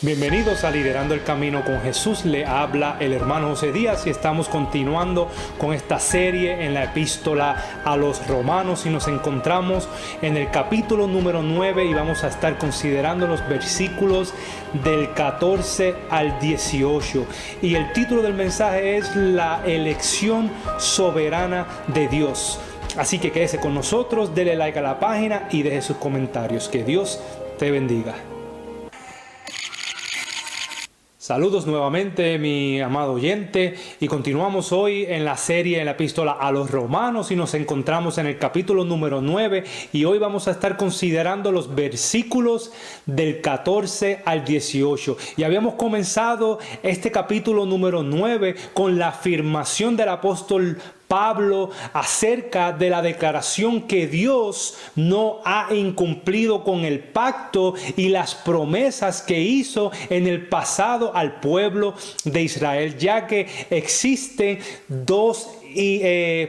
Bienvenidos a Liderando el Camino con Jesús. Le habla el hermano José Díaz y estamos continuando con esta serie en la epístola a los Romanos y nos encontramos en el capítulo número 9 y vamos a estar considerando los versículos del 14 al 18. Y el título del mensaje es La elección soberana de Dios. Así que quédese con nosotros, dele like a la página y deje sus comentarios. Que Dios te bendiga. Saludos nuevamente, mi amado oyente, y continuamos hoy en la serie en la epístola a los Romanos y nos encontramos en el capítulo número 9 y hoy vamos a estar considerando los versículos del 14 al 18. Y habíamos comenzado este capítulo número 9 con la afirmación del apóstol Pablo acerca de la declaración que Dios no ha incumplido con el pacto y las promesas que hizo en el pasado al pueblo de Israel, ya que existen dos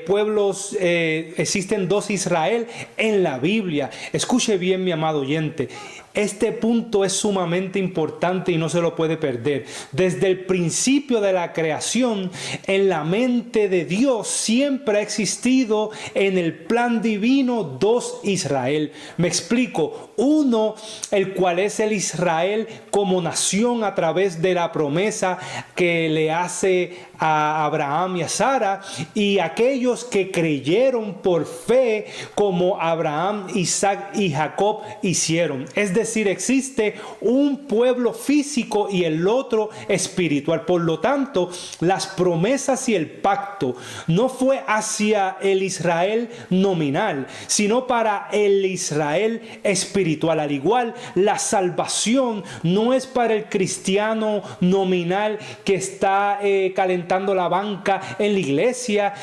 pueblos, existen dos Israel en la Biblia. Escuche bien, mi amado oyente. Este punto es sumamente importante y no se lo puede perder. Desde el principio de la creación, en la mente de Dios siempre ha existido en el plan divino dos Israel. Me explico. Uno, el cual es el Israel como nación a través de la promesa que le hace a Abraham y a Sara, y aquellos que creyeron por fe como Abraham, Isaac y Jacob hicieron. Es decir, existe un pueblo físico y el otro espiritual. Por lo tanto, las promesas y el pacto no fue hacia el Israel nominal, sino para el Israel espiritual. Al igual, la salvación no es para el cristiano nominal que está calentando la banca en la iglesia,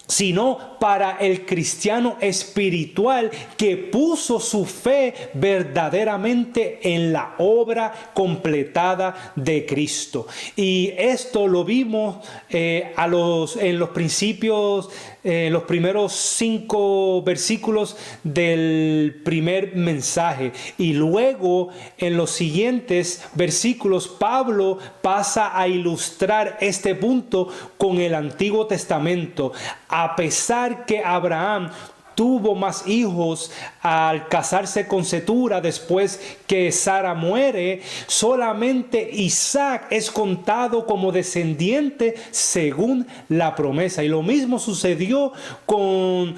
sino para el cristiano espiritual que puso su fe verdaderamente en la obra completada de Cristo. Y esto lo vimos en los principios, los primeros 5 versículos del primer mensaje. Y luego en los siguientes versículos Pablo pasa a ilustrar este punto con el Antiguo Testamento. A pesar que Abraham tuvo más hijos al casarse con Cetura después que Sara muere, solamente Isaac es contado como descendiente según la promesa. Y lo mismo sucedió con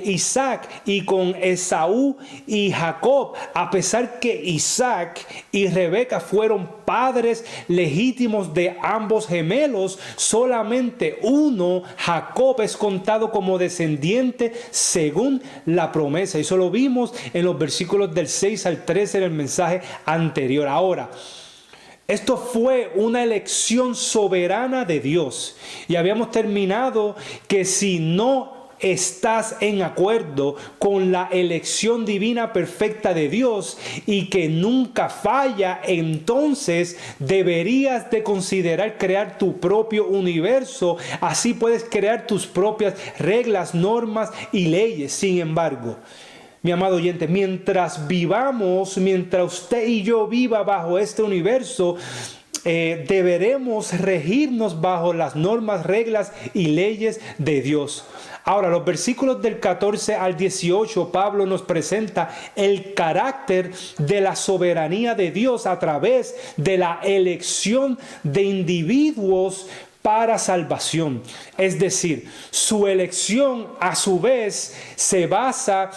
Isaac y con Esaú y Jacob. A pesar que Isaac y Rebeca fueron padres legítimos de ambos gemelos, solamente uno, Jacob, es contado como descendiente según la promesa. Eso lo vimos en los versículos del 6 al 13 en el mensaje anterior. Ahora, esto fue una elección soberana de Dios. Y habíamos terminado que si no estás en acuerdo con la elección divina perfecta de Dios y que nunca falla, entonces deberías de considerar crear tu propio universo. Así puedes crear tus propias reglas, normas y leyes. Sin embargo, mi amado oyente, mientras usted y yo viva bajo este universo, deberemos regirnos bajo las normas, reglas y leyes de Dios. Ahora, los versículos del 14 al 18, Pablo nos presenta el carácter de la soberanía de Dios a través de la elección de individuos para salvación. Es decir, su elección a su vez se basa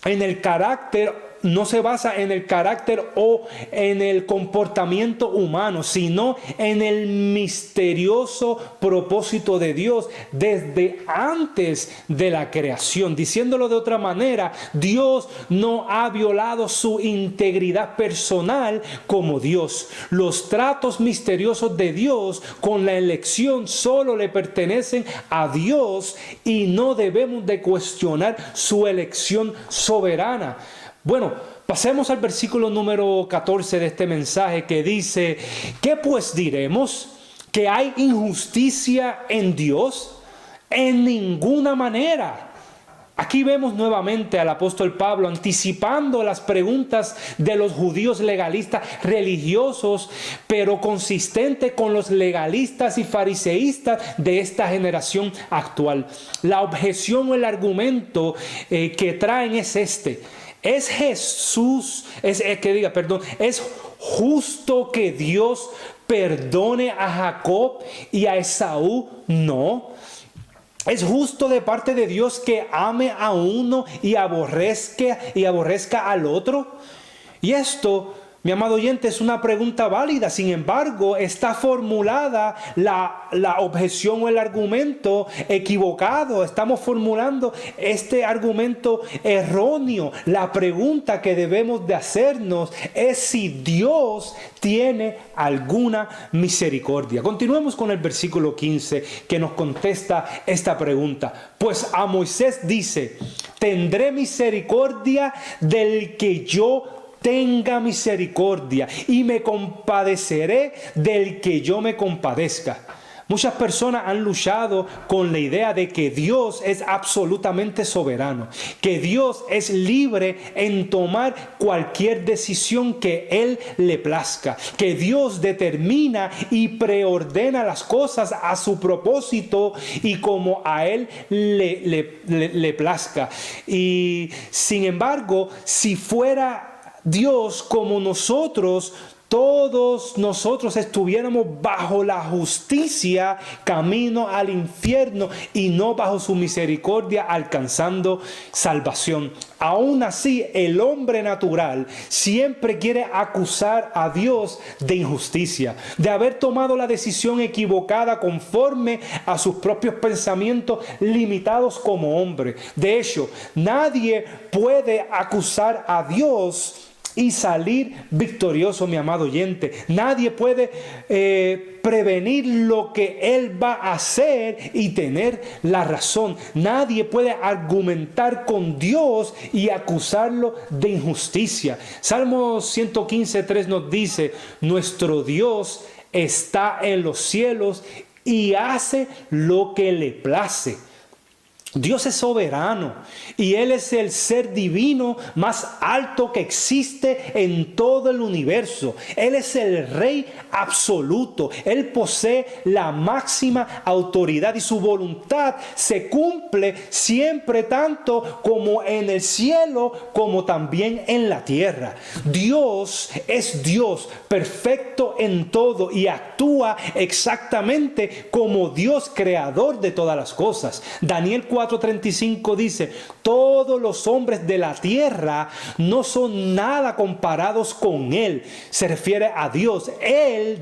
en el carácter. No se basa en el carácter o en el comportamiento humano, sino en el misterioso propósito de Dios desde antes de la creación. Diciéndolo de otra manera, Dios no ha violado su integridad personal como Dios. Los tratos misteriosos de Dios con la elección solo le pertenecen a Dios y no debemos de cuestionar su elección soberana. Bueno, pasemos al versículo número 14 de este mensaje que dice: ¿qué pues diremos? ¿Que hay injusticia en Dios? En ninguna manera. Aquí vemos nuevamente al apóstol Pablo anticipando las preguntas de los judíos legalistas religiosos, pero consistente con los legalistas y fariseístas de esta generación actual. La objeción o el argumento que traen es este: ¿es justo que Dios perdone a Jacob y a Esaú? No. ¿Es justo de parte de Dios que ame a uno y aborrezca al otro? Y esto, mi amado oyente, es una pregunta válida. Sin embargo, está formulada la objeción o el argumento equivocado. Estamos formulando este argumento erróneo. La pregunta que debemos de hacernos es si Dios tiene alguna misericordia. Continuemos con el versículo 15 que nos contesta esta pregunta. Pues a Moisés dice: tendré misericordia del que yo tenga misericordia, y me compadeceré del que yo me compadezca. Muchas personas han luchado con la idea de que Dios es absolutamente soberano, que Dios es libre en tomar cualquier decisión que Él le plazca, que Dios determina y preordena las cosas a su propósito y como a Él le plazca. Y sin embargo, si fuera Dios como nosotros, todos nosotros estuviéramos bajo la justicia, camino al infierno, y no bajo su misericordia, alcanzando salvación. Aún así, el hombre natural siempre quiere acusar a Dios de injusticia, de haber tomado la decisión equivocada conforme a sus propios pensamientos limitados como hombre. De hecho, nadie puede acusar a Dios y salir victorioso, mi amado oyente. Nadie puede prevenir lo que Él va a hacer y tener la razón. Nadie puede argumentar con Dios y acusarlo de injusticia. Salmo 115:3 nos dice: nuestro Dios está en los cielos y hace lo que le place. Dios es soberano y Él es el ser divino más alto que existe en todo el universo. Él es el Rey absoluto. Él posee la máxima autoridad y su voluntad se cumple siempre, tanto como en el cielo como también en la tierra. Dios es Dios, perfecto en todo, y actúa exactamente como Dios, creador de todas las cosas. Daniel 4:35 dice: todos los hombres de la tierra no son nada comparados con Él. Se refiere a Dios.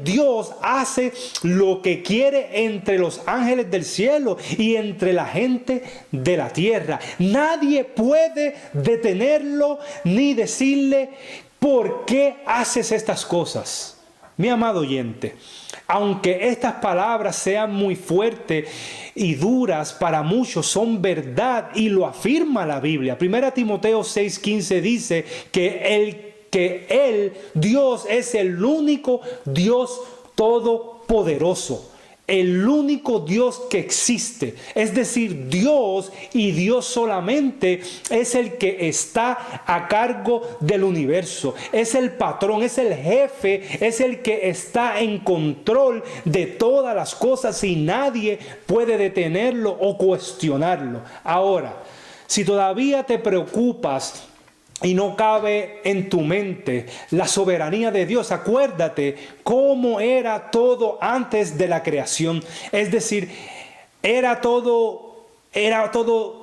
Dios, hace lo que quiere entre los ángeles del cielo y entre la gente de la tierra. Nadie puede detenerlo ni decirle: ¿por qué haces estas cosas? Mi amado oyente, aunque estas palabras sean muy fuertes y duras para muchos, son verdad y lo afirma la Biblia. 1 Timoteo 6:15 dice que Dios es el único Dios todopoderoso. El único Dios que existe, es decir, Dios y Dios solamente, es el que está a cargo del universo. Es el patrón, es el jefe, es el que está en control de todas las cosas y nadie puede detenerlo o cuestionarlo. Ahora, si todavía te preocupas y no cabe en tu mente la soberanía de Dios, acuérdate cómo era todo antes de la creación. Es decir, era todo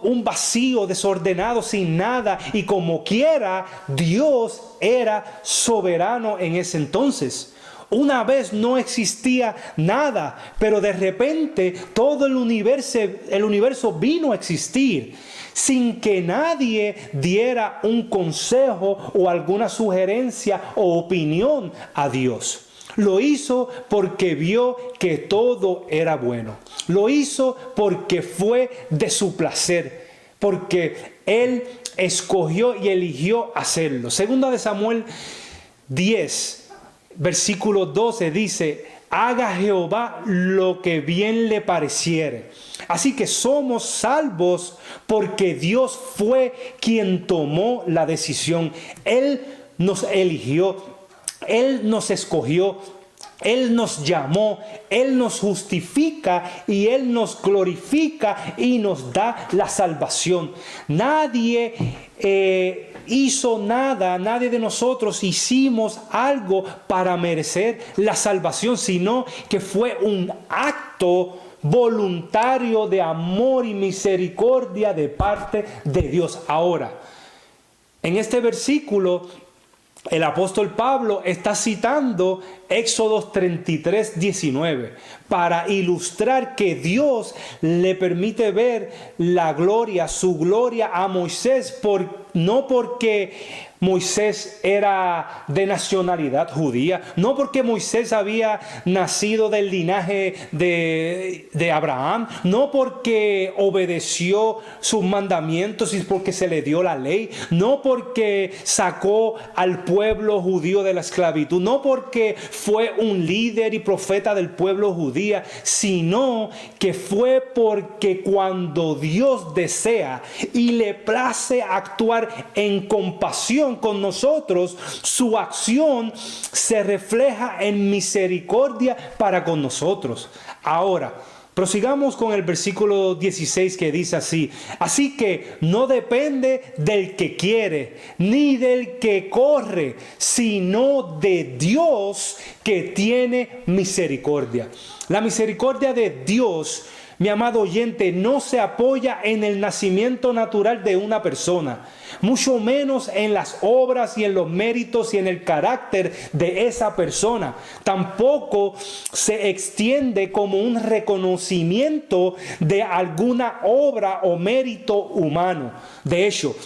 un vacío, desordenado, sin nada, y como quiera, Dios era soberano en ese entonces. Una vez no existía nada, pero de repente todo el universo vino a existir sin que nadie diera un consejo o alguna sugerencia o opinión a Dios. Lo hizo porque vio que todo era bueno. Lo hizo porque fue de su placer, porque Él escogió y eligió hacerlo. Segunda de Samuel 10, versículo 12 dice: haga Jehová lo que bien le pareciere. Así que somos salvos porque Dios fue quien tomó la decisión. Él nos eligió, Él nos escogió, Él nos llamó, Él nos justifica y Él nos glorifica y nos da la salvación. Nadie hizo nada, nadie de nosotros hicimos algo para merecer la salvación, sino que fue un acto voluntario de amor y misericordia de parte de Dios. Ahora, en este versículo, el apóstol Pablo está citando Éxodo 33, 19 para ilustrar que Dios le permite ver la gloria, su gloria a Moisés, no porque Moisés era de nacionalidad judía, no porque Moisés había nacido del linaje de Abraham, no porque obedeció sus mandamientos y porque se le dio la ley, no porque sacó al pueblo judío de la esclavitud, no porque fue un líder y profeta del pueblo judío, sino que fue porque cuando Dios desea y le place actuar en compasión con nosotros, su acción se refleja en misericordia para con nosotros. Ahora, prosigamos con el versículo 16 que dice así: así que no depende del que quiere, ni del que corre, sino de Dios que tiene misericordia. La misericordia de Dios, mi amado oyente, no se apoya en el nacimiento natural de una persona, mucho menos en las obras y en los méritos y en el carácter de esa persona. Tampoco se extiende como un reconocimiento de alguna obra o mérito humano. De hecho,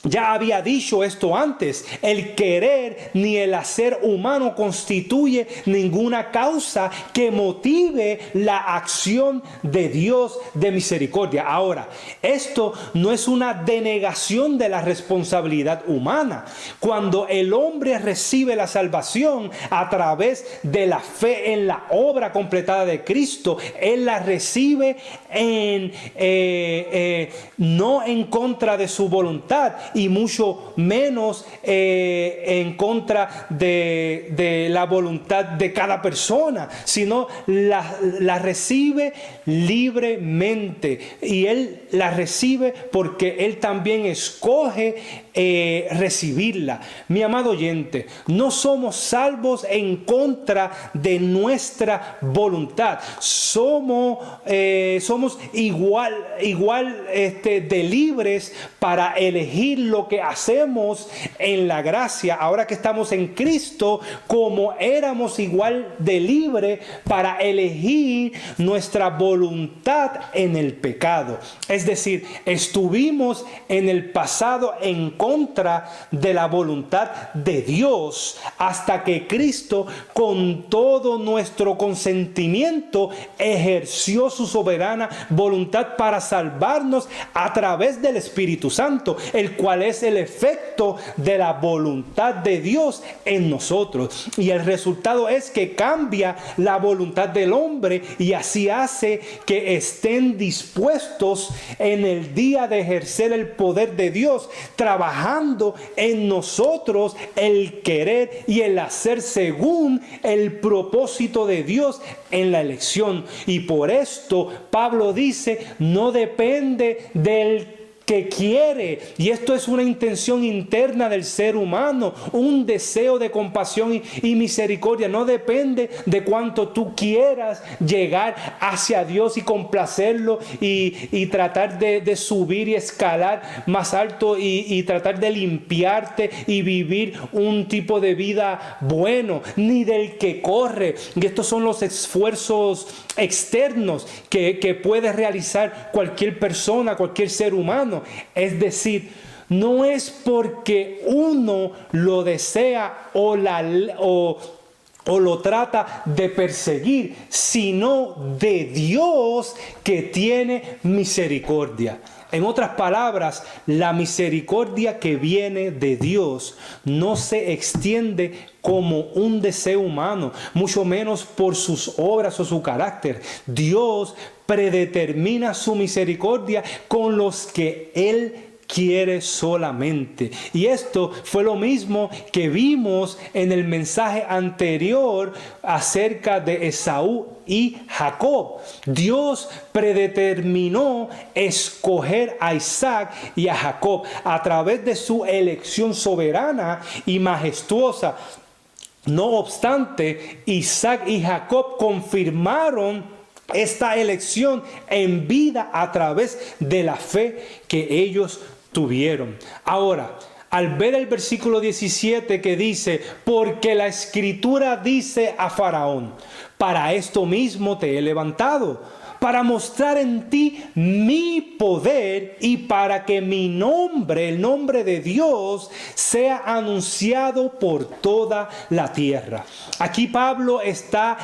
ya había dicho esto antes: el querer ni el hacer humano constituye ninguna causa que motive la acción de Dios de misericordia. Ahora, esto no es una denegación de la responsabilidad humana. Cuando el hombre recibe la salvación a través de la fe en la obra completada de Cristo, él la recibe no en contra de su voluntad, y mucho menos en contra de la voluntad de cada persona, sino la recibe libremente, y él la recibe porque él también escoge recibirla. Mi amado oyente, no somos salvos en contra de nuestra voluntad. Somos igual de libres para elegir lo que hacemos en la gracia, ahora que estamos en Cristo, como éramos igual de libres para elegir nuestra voluntad en el pecado. Es decir, estuvimos en el pasado en contra de la voluntad de Dios, hasta que Cristo, con todo nuestro consentimiento, ejerció su soberana voluntad para salvarnos a través del Espíritu Santo, el cual es el efecto de la voluntad de Dios en nosotros. Y el resultado es que cambia la voluntad del hombre, y así hace que estén dispuestos en el día de ejercer el poder de Dios, trabajando en nosotros el querer y el hacer según el propósito de Dios en la elección. Y por esto Pablo dice: no depende del que quiere, y esto es una intención interna del ser humano, un deseo de compasión y misericordia. No depende de cuánto tú quieras llegar hacia Dios y complacerlo y tratar de subir y escalar más alto y tratar de limpiarte y vivir un tipo de vida bueno, ni del que corre. Y estos son los esfuerzos externos que puede realizar cualquier persona, cualquier ser humano. Es decir, no es porque uno lo desea o lo trata de perseguir, sino de Dios que tiene misericordia. En otras palabras, la misericordia que viene de Dios no se extiende como un deseo humano, mucho menos por sus obras o su carácter. Dios predetermina su misericordia con los que Él quiere solamente. Y esto fue lo mismo que vimos en el mensaje anterior acerca de Esaú y Jacob. Dios predeterminó escoger a Isaac y a Jacob a través de su elección soberana y majestuosa. No obstante, Isaac y Jacob confirmaron esta elección en vida a través de la fe que ellos tuvieron. Ahora, al ver el versículo 17 que dice, porque la Escritura dice a Faraón, para esto mismo te he levantado, para mostrar en ti mi poder y para que mi nombre, el nombre de Dios, sea anunciado por toda la tierra. Aquí Pablo está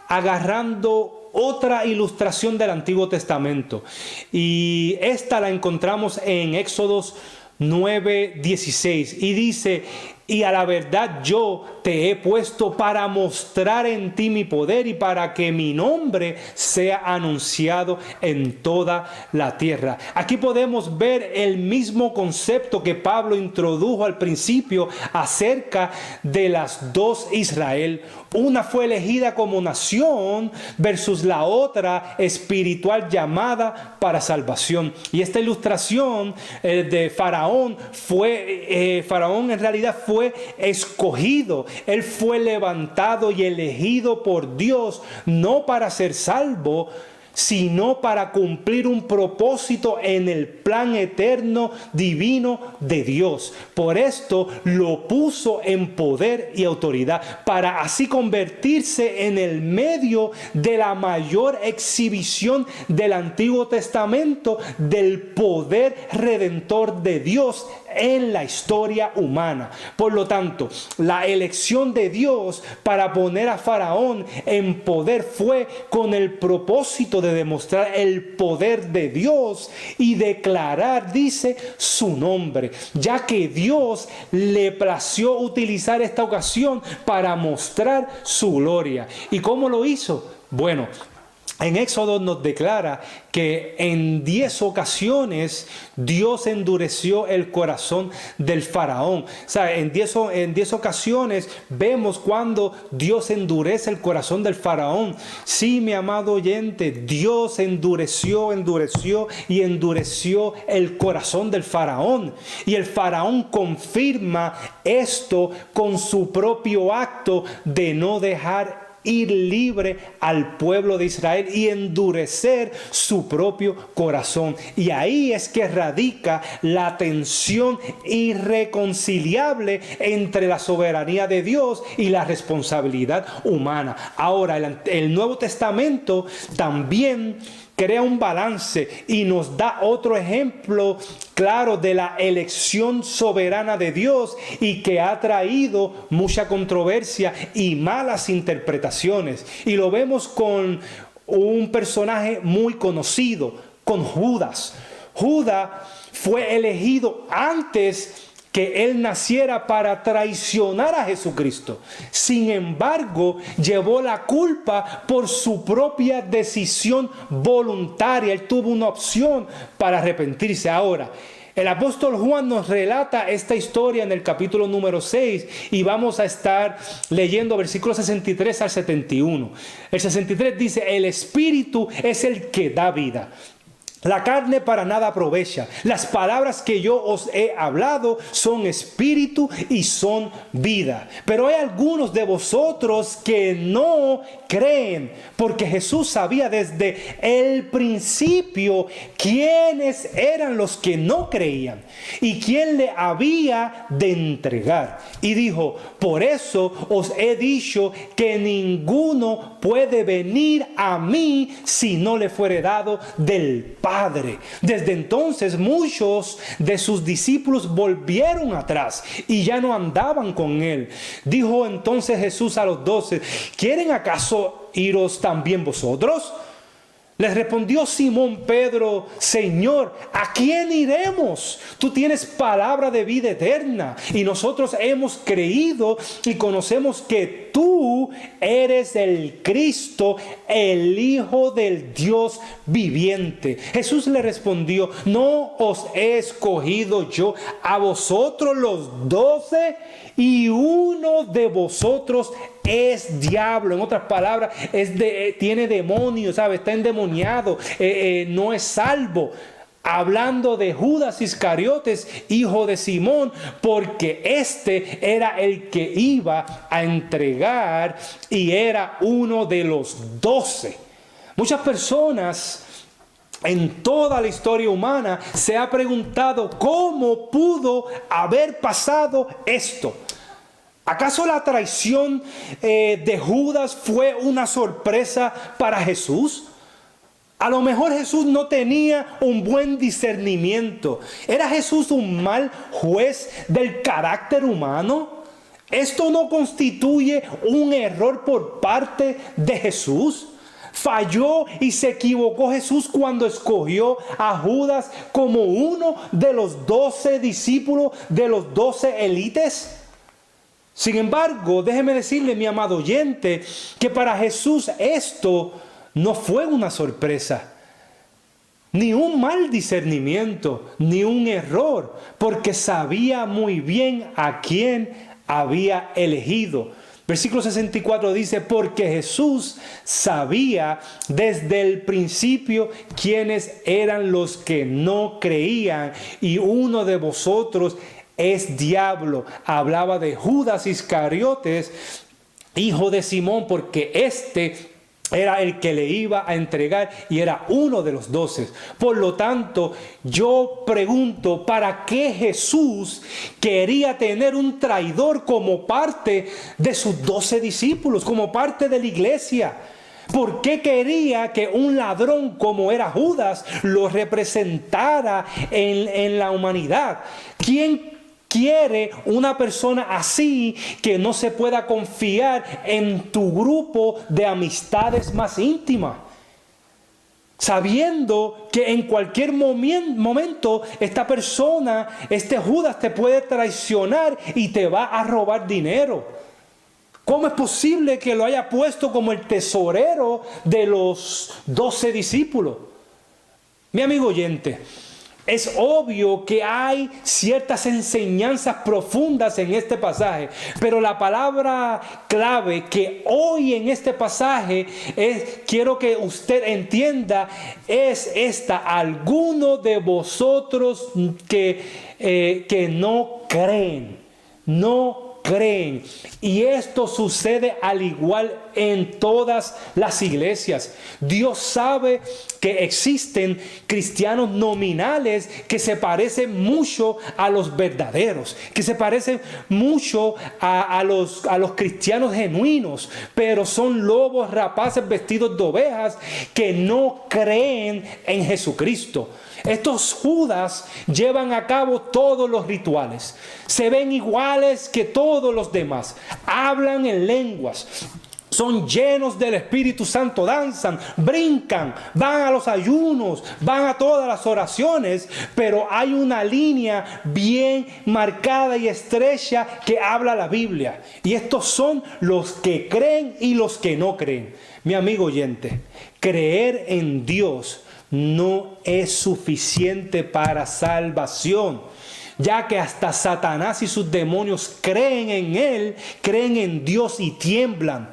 agarrando otra ilustración del Antiguo Testamento, y esta la encontramos en Éxodos 9:16, y dice, y a la verdad yo te he puesto para mostrar en ti mi poder y para que mi nombre sea anunciado en toda la tierra. Aquí podemos ver el mismo concepto que Pablo introdujo al principio acerca de las dos Israel. Una fue elegida como nación versus la otra espiritual llamada para salvación. Y esta ilustración de Faraón Faraón en realidad fue escogido. Él fue levantado y elegido por Dios, no para ser salvo, sino para cumplir un propósito en el plan eterno divino de Dios. Por esto lo puso en poder y autoridad, para así convertirse en el medio de la mayor exhibición del Antiguo Testamento del poder redentor de Dios en la historia humana. Por lo tanto, la elección de Dios para poner a Faraón en poder fue con el propósito de demostrar el poder de Dios y declarar, dice, su nombre, ya que Dios le plació utilizar esta ocasión para mostrar su gloria. ¿Y cómo lo hizo? Bueno, en Éxodo nos declara que en 10 ocasiones Dios endureció el corazón del faraón. O sea, en 10 ocasiones vemos cuando Dios endurece el corazón del faraón. Sí, mi amado oyente, Dios endureció el corazón del faraón. Y el faraón confirma esto con su propio acto de no dejar ir libre al pueblo de Israel y endurecer su propio corazón. Y ahí es que radica la tensión irreconciliable entre la soberanía de Dios y la responsabilidad humana. Ahora, el Nuevo Testamento también crea un balance y nos da otro ejemplo claro de la elección soberana de Dios, y que ha traído mucha controversia y malas interpretaciones. Y lo vemos con un personaje muy conocido, con Judas. Judas fue elegido antes que él naciera para traicionar a Jesucristo. Sin embargo, llevó la culpa por su propia decisión voluntaria. Él tuvo una opción para arrepentirse. Ahora, el apóstol Juan nos relata esta historia en el capítulo número 6, y vamos a estar leyendo versículos 63 al 71. El 63 dice: el Espíritu es el que da vida. La carne para nada aprovecha. Las palabras que yo os he hablado son espíritu y son vida. Pero hay algunos de vosotros que no creen, porque Jesús sabía desde el principio quiénes eran los que no creían y quién le había de entregar. Y dijo: por eso os he dicho que ninguno puede venir a mí si no le fuere dado del Padre. Desde entonces muchos de sus discípulos volvieron atrás y ya no andaban con él. Dijo entonces Jesús a los 12: ¿quieren acaso iros también vosotros? Les respondió Simón Pedro: Señor, ¿a quién iremos? Tú tienes palabra de vida eterna, y nosotros hemos creído y conocemos que tú eres el Cristo, el Hijo del Dios viviente. Jesús le respondió: ¿no os he escogido yo a vosotros los 12? Y uno de vosotros es diablo. En otras palabras, tiene demonios, ¿sabe? Está endemoniado, no es salvo. Hablando de Judas Iscariotes, hijo de Simón, porque este era el que iba a entregar y era uno de los 12. Muchas personas en toda la historia humana se ha preguntado cómo pudo haber pasado esto. ¿Acaso la traición de Judas fue una sorpresa para Jesús? A lo mejor Jesús no tenía un buen discernimiento. ¿Era Jesús un mal juez del carácter humano? ¿Esto no constituye un error por parte de Jesús? ¿Falló y se equivocó Jesús cuando escogió a Judas como uno de los 12 discípulos, de los 12 élites? Sin embargo, déjeme decirle, mi amado oyente, que para Jesús esto no fue una sorpresa, ni un mal discernimiento, ni un error, porque sabía muy bien a quién había elegido. Versículo 64 dice: porque Jesús sabía desde el principio quiénes eran los que no creían, y uno de vosotros es diablo. Hablaba de Judas Iscariotes, hijo de Simón, porque este era el que le iba a entregar y era uno de los 12. Por lo tanto, yo pregunto, ¿para qué Jesús quería tener un traidor como parte de sus 12 discípulos, como parte de la iglesia? ¿Por qué quería que un ladrón como era Judas lo representara en la humanidad? ¿Quién quiere una persona así, que no se pueda confiar en tu grupo de amistades más íntimas? Sabiendo que en cualquier momento esta persona, este Judas, te puede traicionar y te va a robar dinero. ¿Cómo es posible que lo haya puesto como el tesorero de los 12 discípulos? Mi amigo oyente, es obvio que hay ciertas enseñanzas profundas en este pasaje, pero la palabra clave que hoy en este pasaje quiero que usted entienda es esta: alguno de vosotros que no creen. Y esto sucede al igual en todas las iglesias. Dios sabe que existen cristianos nominales que se parecen mucho a los verdaderos, que se parecen mucho a los cristianos genuinos, pero son lobos rapaces vestidos de ovejas que no creen en Jesucristo. Estos Judas llevan a cabo todos los rituales, se ven iguales que todos los demás, hablan en lenguas, son llenos del Espíritu Santo, danzan, brincan, van a los ayunos, van a todas las oraciones, pero hay una línea bien marcada y estrecha que habla la Biblia. Y estos son los que creen y los que no creen. Mi amigo oyente, creer en Dios no es suficiente para salvación, ya que hasta Satanás y sus demonios creen en Él, creen en Dios y tiemblan.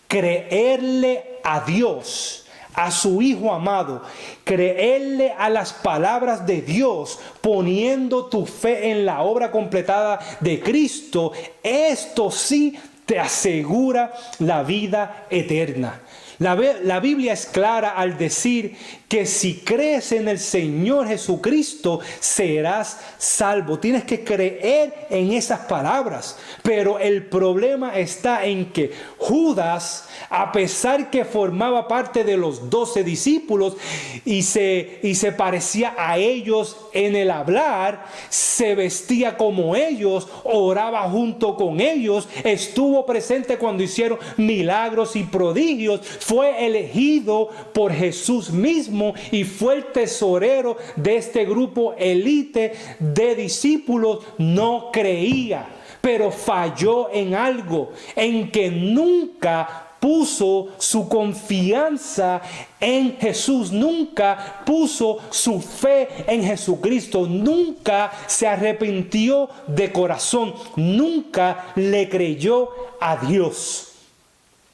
Creerle a Dios, a su Hijo amado, creerle a las palabras de Dios, poniendo tu fe en la obra completada de Cristo, esto sí te asegura la vida eterna. La Biblia es clara al decir que si crees en el Señor Jesucristo serás salvo. Tienes que creer en esas palabras. Pero el problema está en que Judas, a pesar que formaba parte de los 12 discípulos y se parecía a ellos en el hablar, se vestía como ellos, oraba junto con ellos, estuvo presente cuando hicieron milagros y prodigios, fue elegido por Jesús mismo y fue el tesorero de este grupo élite de discípulos, no creía, pero falló en algo, en que nunca puso su confianza en Jesús, nunca puso su fe en Jesucristo, nunca se arrepintió de corazón, nunca le creyó a Dios.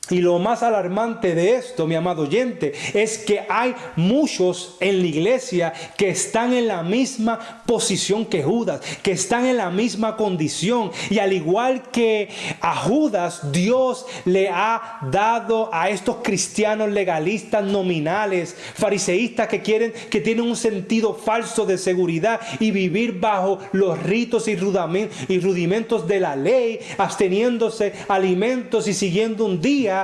Y lo más alarmante de esto, mi amado oyente, es que hay muchos en la iglesia que están en la misma posición que Judas, que están en la misma condición. Y al igual que a Judas, Dios le ha dado a estos cristianos legalistas nominales, fariseístas que tienen un sentido falso de seguridad y vivir bajo los ritos y rudimentos de la ley, absteniéndose alimentos y siguiendo un día.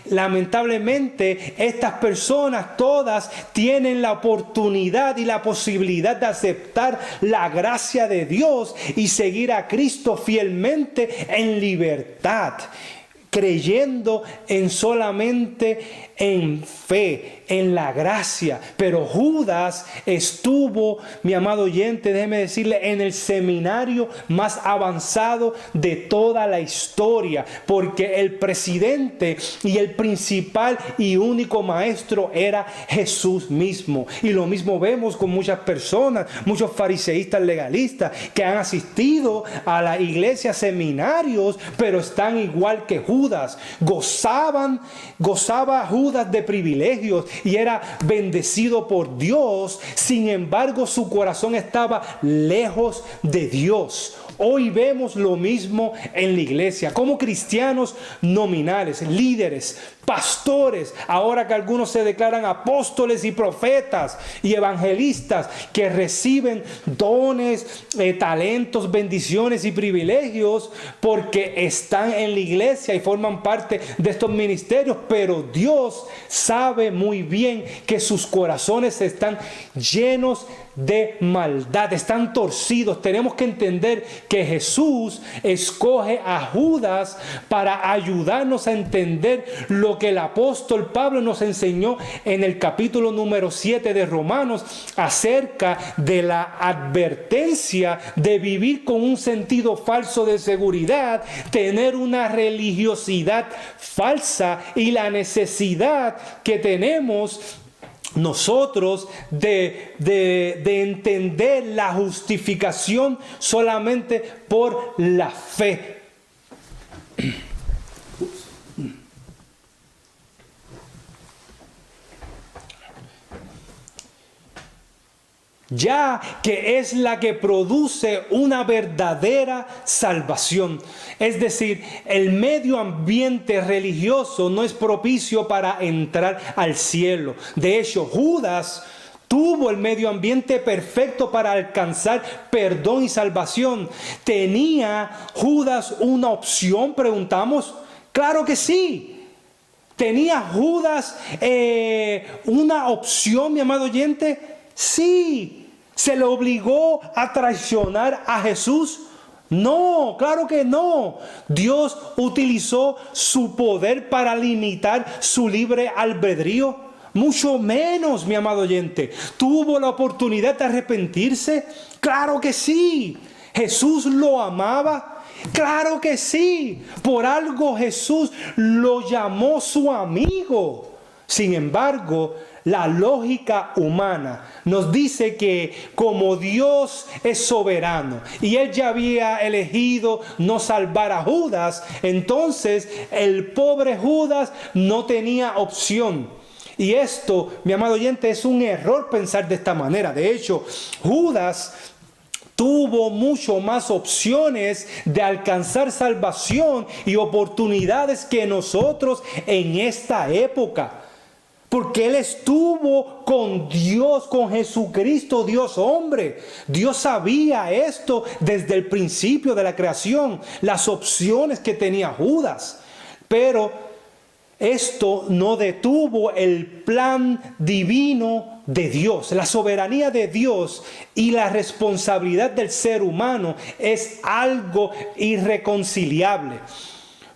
Lamentablemente, estas personas todas tienen la oportunidad y la posibilidad de aceptar la gracia de Dios y seguir a Cristo fielmente en libertad, creyendo solamente en fe, en la gracia. Pero Judas estuvo, mi amado oyente, déjeme decirle, en el seminario más avanzado de toda la historia, porque el presidente y el principal y único maestro era Jesús mismo. Y lo mismo vemos con muchas personas, muchos fariseístas legalistas que han asistido a la iglesia, seminarios, pero están igual que Judas. Gozaba Judas de privilegios y era bendecido por Dios. Sin embargo, su corazón estaba lejos de Dios. Hoy vemos lo mismo en la iglesia, como cristianos nominales, líderes, pastores, ahora que algunos se declaran apóstoles y profetas y evangelistas, que reciben dones, talentos, bendiciones y privilegios porque están en la iglesia y forman parte de estos ministerios, pero Dios sabe muy bien que sus corazones están llenos de maldad, están torcidos. Tenemos que entender que Jesús escoge a Judas para ayudarnos a entender lo que el apóstol Pablo nos enseñó en el capítulo número 7 de Romanos acerca de la advertencia de vivir con un sentido falso de seguridad, tener una religiosidad falsa y la necesidad que tenemos nosotros de entender la justificación solamente por la fe. Ya que es la que produce una verdadera salvación. Es decir, el medio ambiente religioso no es propicio para entrar al cielo. De hecho, Judas tuvo el medio ambiente perfecto para alcanzar perdón y salvación. ¿Tenía Judas una opción? Preguntamos. Claro que sí. ¿Tenía Judas una opción, mi amado oyente? Sí. ¿Se le obligó a traicionar a Jesús? No, claro que no. Dios utilizó su poder para limitar su libre albedrío. Mucho menos, mi amado oyente. ¿Tuvo la oportunidad de arrepentirse? Claro que sí. ¿Jesús lo amaba? Claro que sí. Por algo Jesús lo llamó su amigo. Sin embargo, la lógica humana nos dice que como Dios es soberano y Él ya había elegido no salvar a Judas, entonces el pobre Judas no tenía opción. Y esto, mi amado oyente, es un error pensar de esta manera. De hecho, Judas tuvo mucho más opciones de alcanzar salvación y oportunidades que nosotros en esta época. Porque Él estuvo con Dios, con Jesucristo, Dios hombre. Dios sabía esto desde el principio de la creación, las opciones que tenía Judas. Pero esto no detuvo el plan divino de Dios. La soberanía de Dios y la responsabilidad del ser humano es algo irreconciliable.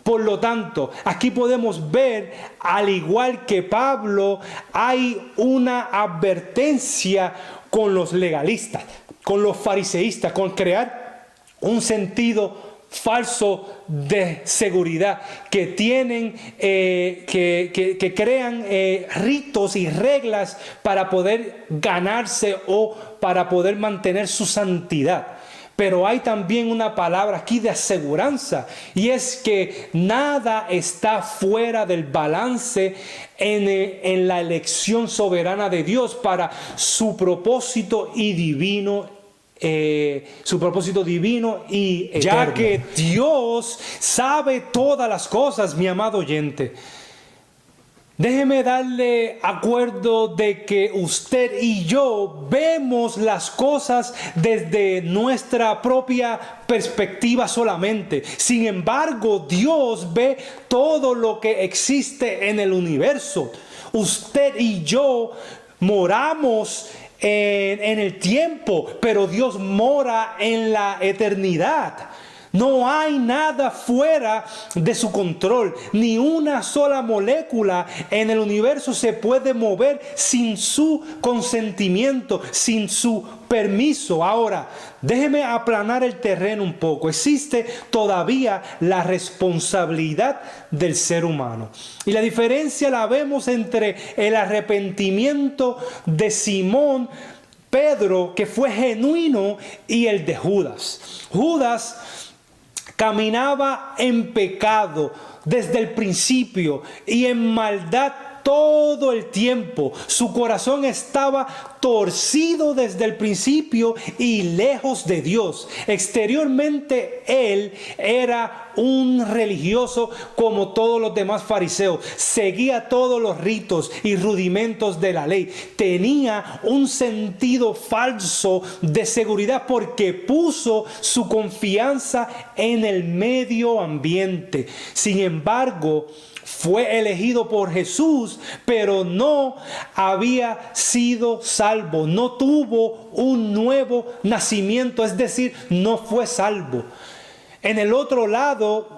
Por lo tanto, aquí podemos ver, al igual que Pablo, hay una advertencia con los legalistas, con los fariseístas, con crear un sentido falso de seguridad, que tienen, que crean ritos y reglas para poder ganarse o para poder mantener su santidad. Pero hay también una palabra aquí de aseguranza, y es que nada está fuera del balance en la elección soberana de Dios para su propósito y divino, y eterno. Ya que Dios sabe todas las cosas, mi amado oyente, déjeme darle acuerdo de que usted y yo vemos las cosas desde nuestra propia perspectiva solamente. Sin embargo, Dios ve todo lo que existe en el universo. Usted y yo moramos en el tiempo, pero Dios mora en la eternidad. No hay nada fuera de su control. Ni una sola molécula en el universo se puede mover sin su consentimiento, sin su permiso. Ahora, déjeme aplanar el terreno un poco. Existe todavía la responsabilidad del ser humano. Y la diferencia la vemos entre el arrepentimiento de Simón Pedro, que fue genuino, y el de Judas. Judas caminaba en pecado desde el principio y en maldad todo el tiempo. Su corazón estaba torcido desde el principio y lejos de Dios. Exteriormente él era un religioso como todos los demás fariseos. Seguía todos los ritos y rudimentos de la ley. Tenía un sentido falso de seguridad porque puso su confianza en el medio ambiente. Sin embargo, fue elegido por Jesús, pero no había sido salvo. No tuvo un nuevo nacimiento, es decir, no fue salvo. En el otro lado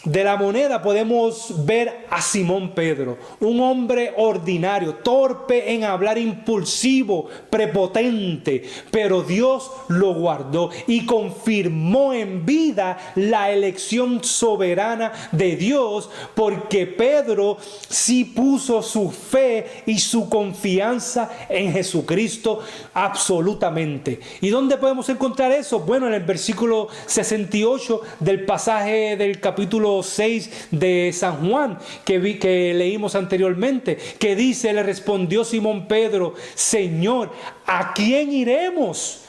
de la moneda podemos ver a Simón Pedro, un hombre ordinario, torpe en hablar, impulsivo, prepotente, pero Dios lo guardó y confirmó en vida la elección soberana de Dios, porque Pedro sí puso su fe y su confianza en Jesucristo absolutamente. ¿Y dónde podemos encontrar eso? Bueno, en el versículo 68 del pasaje del capítulo 6 de San Juan que leímos anteriormente, que dice: le respondió Simón Pedro: Señor, ¿a quién iremos?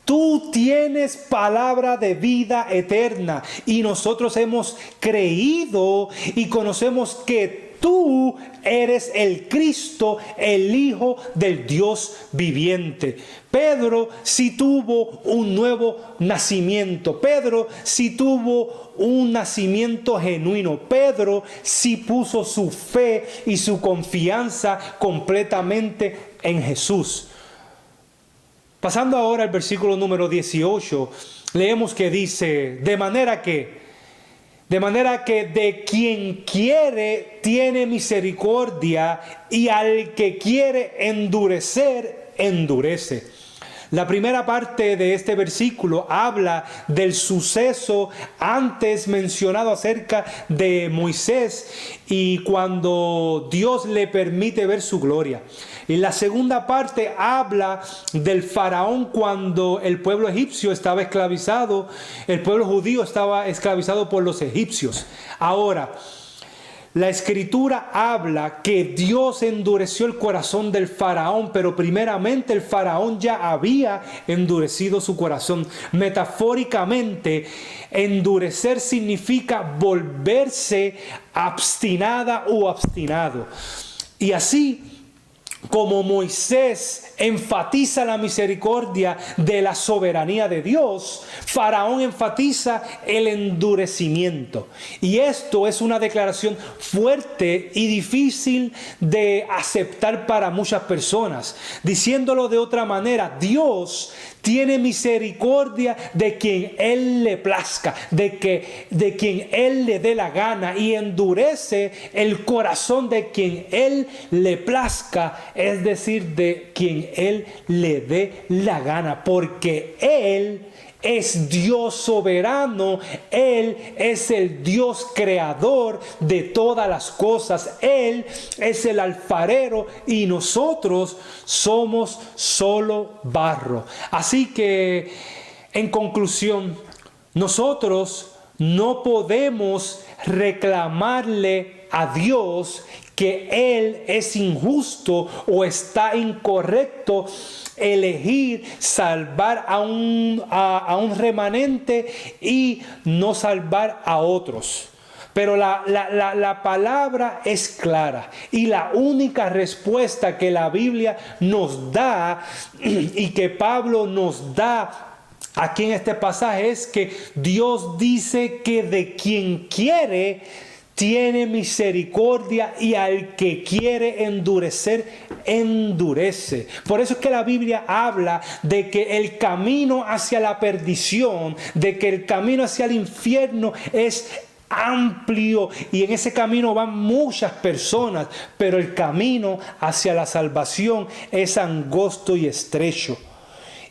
Tú tienes palabra de vida eterna y nosotros hemos creído y conocemos que tú eres el Cristo, el Hijo del Dios viviente. Pedro sí tuvo un nuevo nacimiento. Pedro sí tuvo un nacimiento genuino. Pedro sí puso su fe y su confianza completamente en Jesús. Pasando ahora al versículo número 18, leemos que dice: de manera que de quien quiere tiene misericordia, y al que quiere endurecer, endurece. La primera parte de este versículo habla del suceso antes mencionado acerca de Moisés y cuando Dios le permite ver su gloria. Y la segunda parte habla del faraón cuando el pueblo egipcio estaba esclavizado, el pueblo judío estaba esclavizado por los egipcios. Ahora, la escritura habla que Dios endureció el corazón del faraón, pero primeramente el faraón ya había endurecido su corazón. Metafóricamente, endurecer significa volverse obstinada o obstinado. Y así, como Moisés enfatiza la misericordia de la soberanía de Dios, Faraón enfatiza el endurecimiento. Y esto es una declaración fuerte y difícil de aceptar para muchas personas. Diciéndolo de otra manera, Dios tiene misericordia de quien Él le plazca, de quien Él le dé la gana, y endurece el corazón de quien Él le plazca, es decir, de quien Él le dé la gana, porque Él es Dios soberano, Él es el Dios creador de todas las cosas, Él es el alfarero y nosotros somos solo barro. Así que, en conclusión, nosotros no podemos reclamarle a Dios que Él es injusto o está incorrecto elegir salvar a un remanente y no salvar a otros. Pero la palabra es clara, y la única respuesta que la Biblia nos da y que Pablo nos da aquí en este pasaje es que Dios dice que de quien quiere tiene misericordia, y al que quiere endurecer, endurece. Por eso es que la Biblia habla de que el camino hacia la perdición, de que el camino hacia el infierno es amplio, y en ese camino van muchas personas, pero el camino hacia la salvación es angosto y estrecho.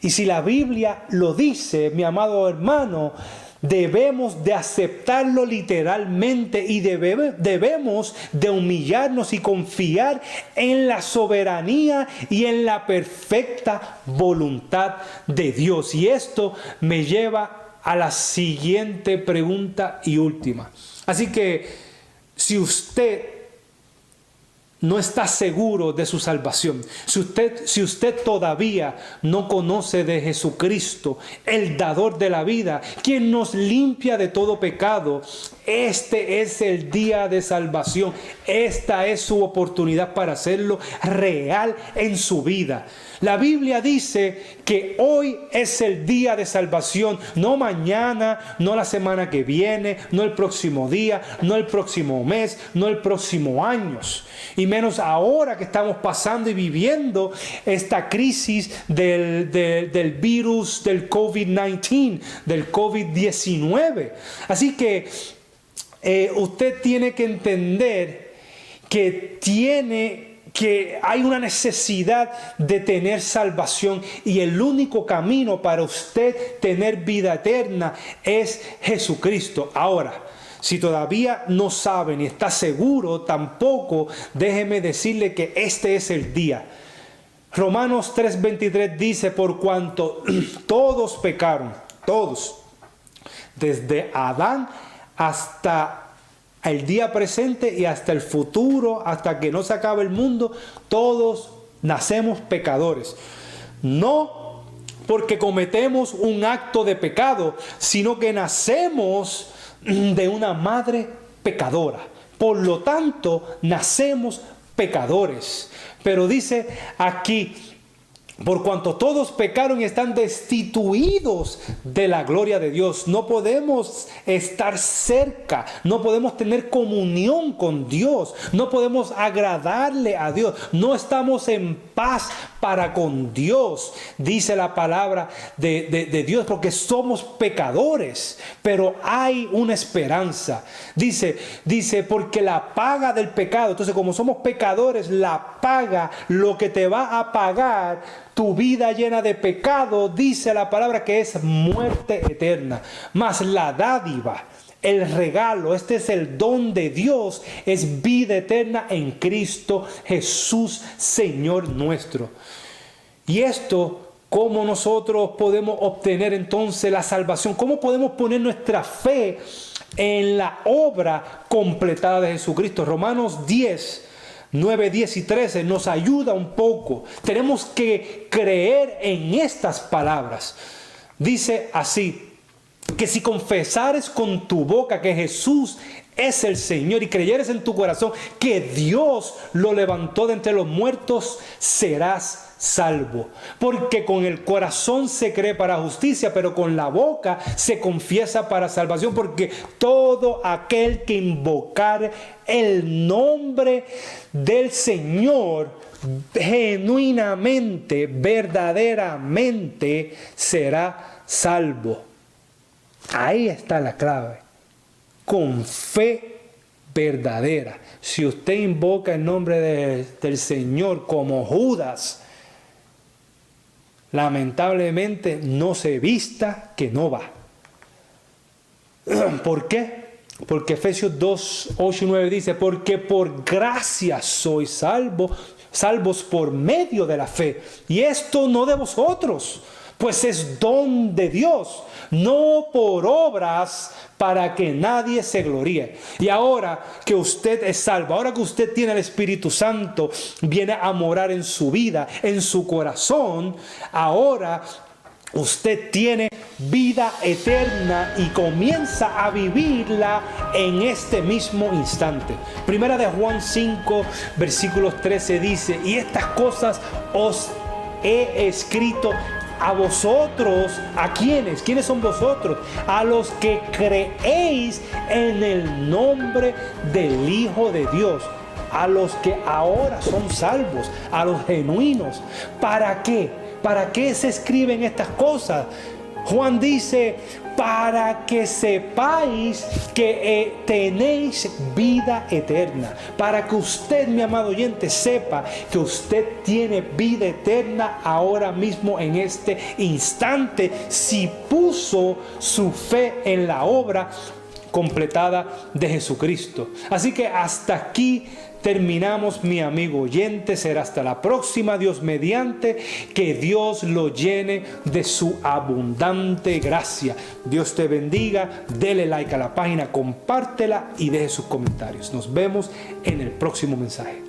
Y si la Biblia lo dice, mi amado hermano, debemos de aceptarlo literalmente, y debemos de humillarnos y confiar en la soberanía y en la perfecta voluntad de Dios. Y esto me lleva a la siguiente pregunta y última. Así que, si usted no está seguro de su salvación, si usted todavía no conoce de Jesucristo, el dador de la vida, quien nos limpia de todo pecado, este es el día de salvación. Esta es su oportunidad para hacerlo real en su vida. La Biblia dice que hoy es el día de salvación, no mañana, no la semana que viene, no el próximo día, no el próximo mes, no el próximo año, y menos ahora que estamos pasando y viviendo esta crisis del virus del COVID-19, del COVID-19. Así que usted tiene que entender que hay una necesidad de tener salvación, y el único camino para usted tener vida eterna es Jesucristo. Ahora, si todavía no sabe ni está seguro tampoco, déjeme decirle que este es el día. Romanos 3:23 dice: por cuanto todos pecaron, todos, desde Adán hasta el día presente y hasta el futuro, hasta que no se acabe el mundo, todos nacemos pecadores. No porque cometemos un acto de pecado, sino que nacemos de una madre pecadora. Por lo tanto, nacemos pecadores. Pero dice aquí: por cuanto todos pecaron y están destituidos de la gloria de Dios. No podemos estar cerca, no podemos tener comunión con Dios, no podemos agradarle a Dios, no estamos en paz para con Dios, dice la palabra de Dios, porque somos pecadores, pero hay una esperanza. Dice, porque la paga del pecado, entonces como somos pecadores, la paga, lo que te va a pagar tu vida llena de pecado, dice la palabra, que es muerte eterna. Mas la dádiva, el regalo, este es el don de Dios, es vida eterna en Cristo Jesús, Señor nuestro. Y esto, ¿cómo nosotros podemos obtener entonces la salvación? ¿Cómo podemos poner nuestra fe en la obra completada de Jesucristo? Romanos 10, 9, 10 y 13 nos ayuda un poco. Tenemos que creer en estas palabras. Dice así: que si confesares con tu boca que Jesús es el Señor y creyeres en tu corazón que Dios lo levantó de entre los muertos, serás salvo. Porque con el corazón se cree para justicia, pero con la boca se confiesa para salvación. Porque todo aquel que invocar el nombre del Señor genuinamente, verdaderamente será salvo. Ahí está la clave. Con fe verdadera. Si usted invoca el nombre del Señor como Judas, lamentablemente no se vista que no va. ¿Por qué? Porque Efesios 2, 8 y 9 dice, porque por gracia sois salvos por medio de la fe. Y esto no de vosotros, pues es don de Dios, no por obras para que nadie se gloríe. Y ahora que usted es salvo, ahora que usted tiene el Espíritu Santo, viene a morar en su vida, en su corazón, ahora usted tiene vida eterna y comienza a vivirla en este mismo instante. Primera de Juan 5, versículos 13 dice, y estas cosas os he escrito a vosotros. ¿A quiénes? ¿Quiénes son vosotros? A los que creéis en el nombre del Hijo de Dios. A los que ahora son salvos, a los genuinos. ¿Para qué? ¿Para qué se escriben estas cosas? Juan dice, para que sepáis que tenéis vida eterna. Para que usted, mi amado oyente, sepa que usted tiene vida eterna ahora mismo en este instante, si puso su fe en la obra completada de Jesucristo. Así que hasta aquí terminamos, mi amigo oyente. Será hasta la próxima, Dios mediante. Que Dios lo llene de su abundante gracia. Dios te bendiga. Dele like a la página, compártela y deje sus comentarios. Nos vemos en el próximo mensaje.